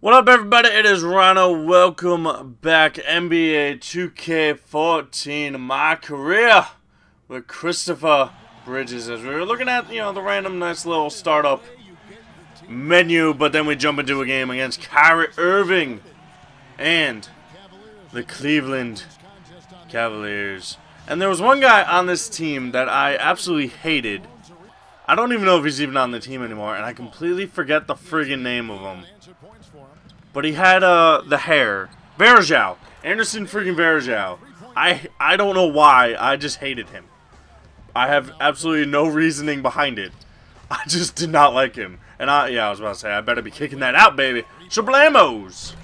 What up, everybody? It is Rhino. Welcome back. NBA 2K14, my career with Christopher Bridges. As we were looking at, the random nice little startup menu, but then we jump into a game against Kyrie Irving and the Cleveland Cavaliers. And there was one guy on this team that I absolutely hated. I don't even know if he's even on the team anymore, and I completely forget the friggin' name of him. But he had the hair. Varejao. Anderson friggin' Varejao. I don't know why. I just hated him. I have absolutely no reasoning behind it. I just did not like him. And I was about to say, I better be kicking that out, baby. Shablamos!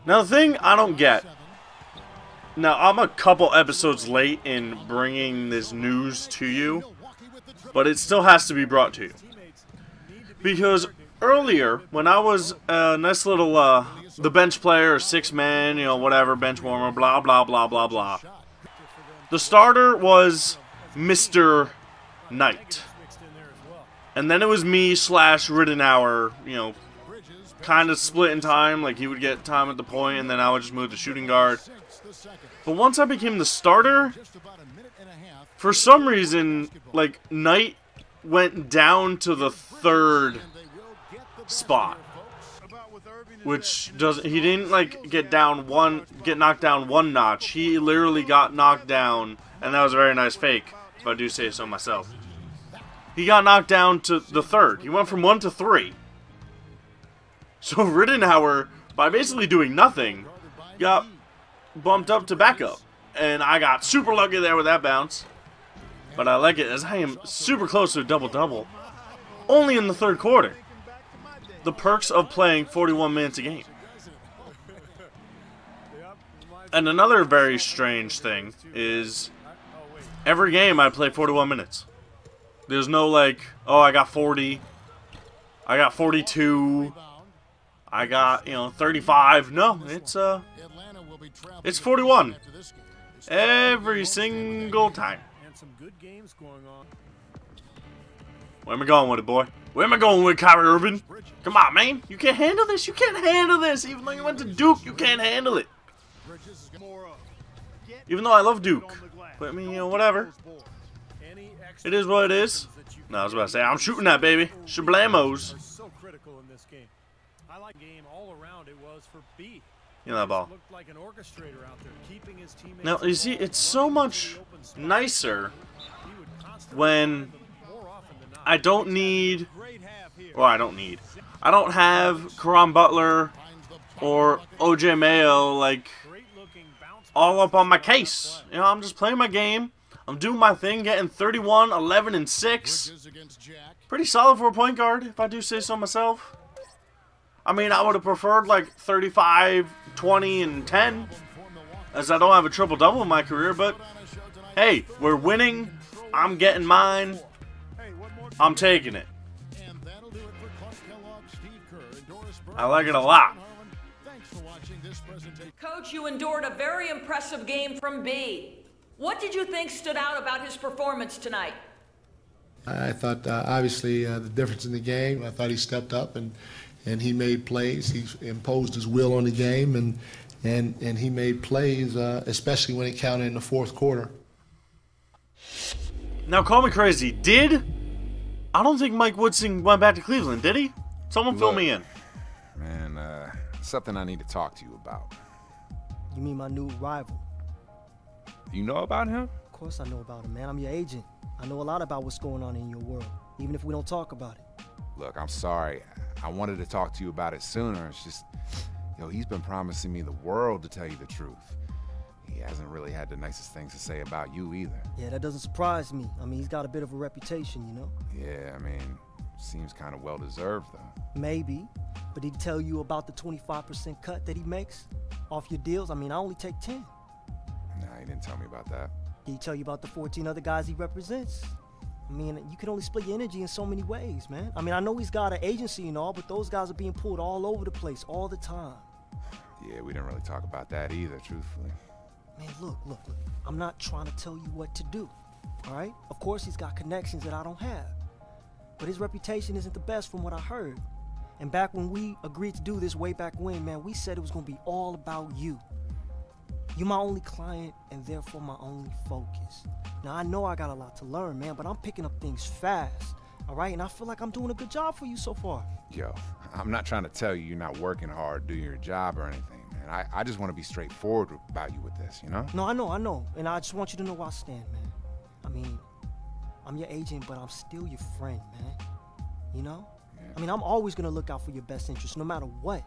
Now, the thing I don't get. Now, I'm a couple episodes late in bringing this news to you, but it still has to be brought to you. Because earlier, when I was a nice little, the bench player, six-man, whatever, bench warmer, blah, blah, blah, blah, blah. The starter was Mr. Knight. And then it was me / Riddenauer, kind of split in time. Like, he would get time at the point, and then I would just move to shooting guard. But once I became the starter, for some reason, like, Knight went down to the third spot, which he didn't like get knocked down one notch. He literally got knocked down, and that was a very nice fake, if I do say so myself. He got knocked down to the third. He went from 1 to 3. So Riddenauer, by basically doing nothing, got bumped up to backup, and I got super lucky there with that bounce. But I like it, as I am super close to a double-double, only in the third quarter. The perks of playing 41 minutes a game. And another very strange thing is every game I play 41 minutes. There's no like, oh, I got 40, I got 42, I got, 35. No, it's 41 every single time. Where am I going with it, boy? Where am I going with Kyrie Irving? Come on, man. You can't handle this. You can't handle this. Even though you went to Duke, you can't handle it. Even though I love Duke. But, I mean, whatever. It is what it is. No, I was about to say, I'm shooting that, baby. Shablamos. That ball. Now, you see, it's so much nicer when I don't need, I don't have Caron Butler or OJ Mayo, like, all up on my case. I'm just playing my game. I'm doing my thing, getting 31, 11, and 6. Pretty solid for a point guard, if I do say so myself. I mean, I would have preferred, like, 35, 20, and 10, as I don't have a triple-double in my career, but, hey, we're winning. I'm getting mine. I'm taking it. I like it a lot. Coach, you endured a very impressive game from B. What did you think stood out about his performance tonight? I thought, obviously, the difference in the game. I thought he stepped up and he made plays. He imposed his will on the game, and he made plays, especially when it counted in the fourth quarter. Now, call me crazy. I don't think Mike Woodson went back to Cleveland, did he? Someone fill me in. Man, something I need to talk to you about. You mean my new rival? You know about him? Of course I know about him, man. I'm your agent. I know a lot about what's going on in your world, even if we don't talk about it. Look, I'm sorry. I wanted to talk to you about it sooner. It's just, he's been promising me the world, to tell you the truth. He hasn't really had the nicest things to say about you either. Yeah, that doesn't surprise me. I mean, he's got a bit of a reputation, Yeah, I mean, seems kind of well-deserved, though. Maybe. But did he tell you about the 25% cut that he makes off your deals? I mean, I only take 10. Nah, he didn't tell me about that. Did he tell you about the 14 other guys he represents? I mean, you can only split your energy in so many ways, man. I mean, I know he's got an agency and all, but those guys are being pulled all over the place all the time. Yeah, we didn't really talk about that either, truthfully. Man, look. I'm not trying to tell you what to do, all right? Of course, he's got connections that I don't have. But his reputation isn't the best from what I heard. And back when we agreed to do this way back when, man, we said it was going to be all about you. You're my only client and therefore my only focus. Now, I know I got a lot to learn, man, but I'm picking up things fast, all right? And I feel like I'm doing a good job for you so far. Yo, I'm not trying to tell you you're not working hard doing your job or anything, man. I just want to be straightforward about you with this, you know? No, I know. And I just want you to know where I stand, man. I mean, I'm your agent, but I'm still your friend, man. You know? Yeah. I mean, I'm always going to look out for your best interest, no matter what.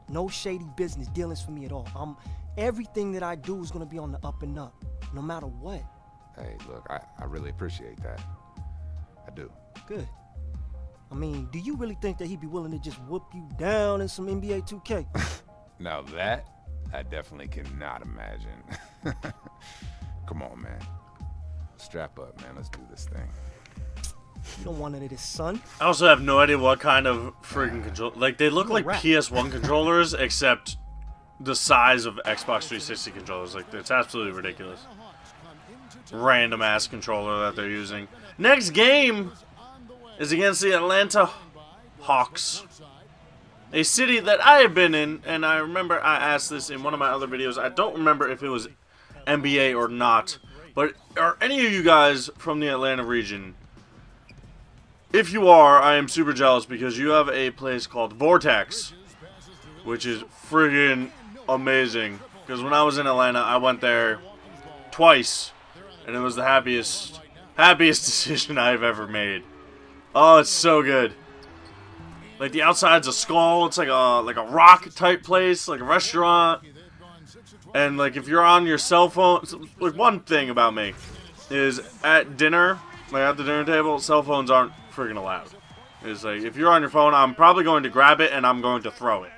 No shady business dealings for me at all. Everything that I do is going to be on the up and up, no matter what. Hey, look, I really appreciate that. I do. Good. I mean, do you really think that he'd be willing to just whoop you down in some NBA 2K? Now that, I definitely cannot imagine. Come on, man. Strap up, man. Let's do this thing. You don't want it at his son. I also have no idea what kind of freaking control. Like, they look like rap. PS1 controllers, except the size of Xbox 360 controllers. Like, it's absolutely ridiculous. Random ass controller that they're using. Next game is against the Atlanta Hawks, a city that I have been in, and I remember I asked this in one of my other videos. I don't remember if it was NBA or not, but are any of you guys from the Atlanta region? If you are, I am super jealous because you have a place called Vortex, which is friggin' amazing. Because when I was in Atlanta, I went there twice, and it was the happiest decision I've ever made. Oh, it's so good. Like, the outside's a skull. It's like a rock type place, like a restaurant. And like, if you're on your cell phone, like, one thing about me is at dinner, like at the dinner table, cell phones aren't freaking allowed. It's like, if you're on your phone, I'm probably going to grab it and I'm going to throw it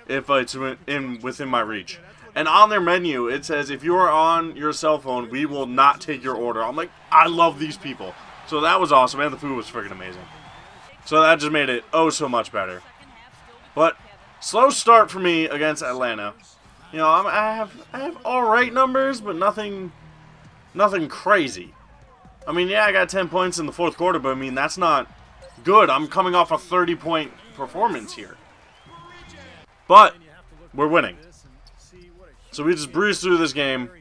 if it's within my reach. And on their menu, it says, if you are on your cell phone, we will not take your order. I'm like, I love these people. So that was awesome, and the food was freaking amazing. So that just made it oh so much better. But slow start for me against Atlanta. You know, I have all right numbers, but nothing crazy. I mean, yeah, I got 10 points in the fourth quarter, but I mean, that's not good. I'm coming off a 30-point performance here. But we're winning. So we just breezed through this game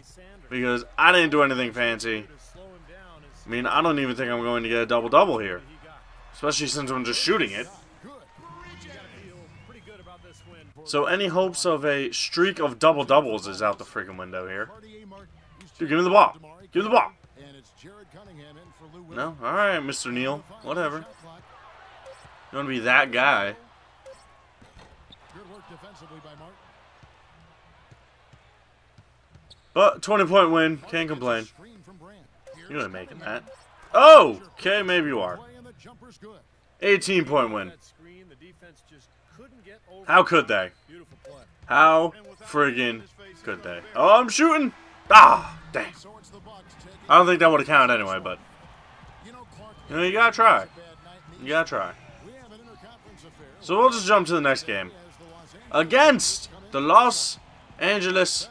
because I didn't do anything fancy. I mean, I don't even think I'm going to get a double-double here, especially since I'm just shooting it. So any hopes of a streak of double-doubles is out the freaking window here. Dude, give me the ball. Give me the ball. No? Alright, Mr. Neal. Whatever. You want to be that guy. But 20-point win. Can't complain. You ain't making that. Oh! Okay, maybe you are. 18-point win. How could they? How friggin' could they? Oh, I'm shooting! Ah! Dang. I don't think that would have counted anyway, but... You know, you gotta try. You gotta try. So we'll just jump to the next game. Against the Los Angeles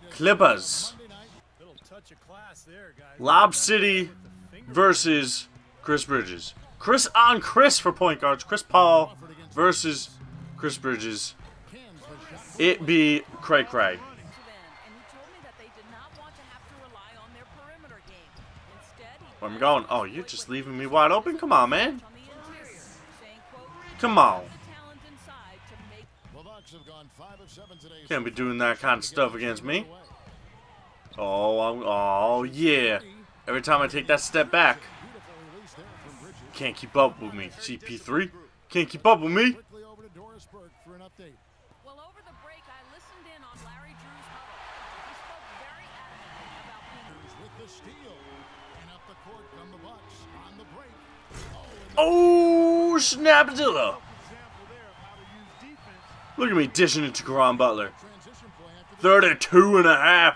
Clippers. Lob City versus Chris Bridges. Chris on Chris for point guards. Chris Paul versus Chris Bridges. It be cray cray. Where I'm going? Oh, you're just leaving me wide open? Come on, man. Come on. Can't be doing that kind of stuff against me. Oh, yeah. Every time I take that step back. Can't keep up with me. CP3. Can't keep up with me. Well, over the break, I listened in on Larry Drew's huddle. He spoke very adamantly about being Oh, Snapzilla. Look at me dishing it to Caron Butler. 32.5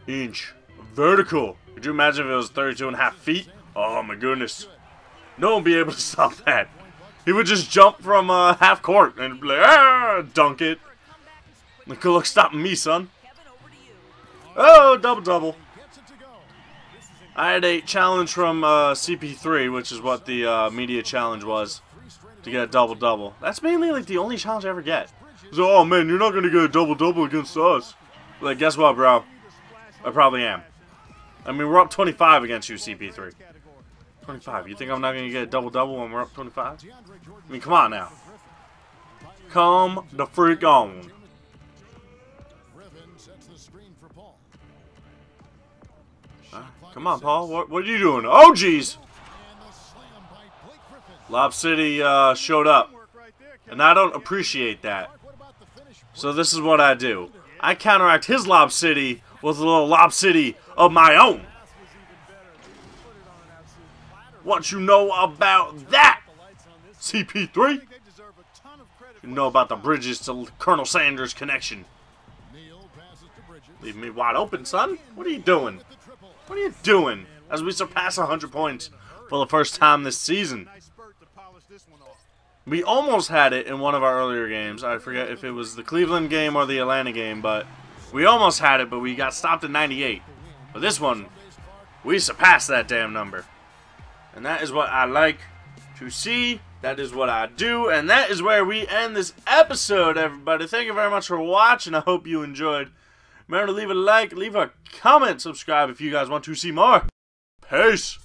inch vertical. Could you imagine if it was 32.5 feet? Oh my goodness. No one would be able to stop that. He would just jump from half court and be like, ah, dunk it. Good luck stopping me, son. Oh, double-double. I had a challenge from CP3, which is what the media challenge was. to get a double-double. That's mainly like the only challenge I ever get. So, oh man, you're not gonna get a double-double against us. Like, guess what, bro? I probably am. I mean, we're up 25 against you, CP3. 25. You think I'm not gonna get a double-double when we're up 25? I mean, come on now. Come the freak on. Come on, Paul. What are you doing? Oh, jeez. Lob City showed up. And I don't appreciate that. So this is what I do. I counteract his Lob City with a little Lob City of my own. What you know about that, CP3? You know about the Bridges to Colonel Sanders connection. Leave me wide open, son. What are you doing? What are you doing? As we surpass 100 points for the first time this season. We almost had it in one of our earlier games. I forget if it was the Cleveland game or the Atlanta game, but we almost had it, but we got stopped at 98. But this one, we surpassed that damn number. And that is what I like to see. That is what I do. And that is where we end this episode, everybody. Thank you very much for watching. I hope you enjoyed. Remember to leave a like, leave a comment, subscribe if you guys want to see more. Peace.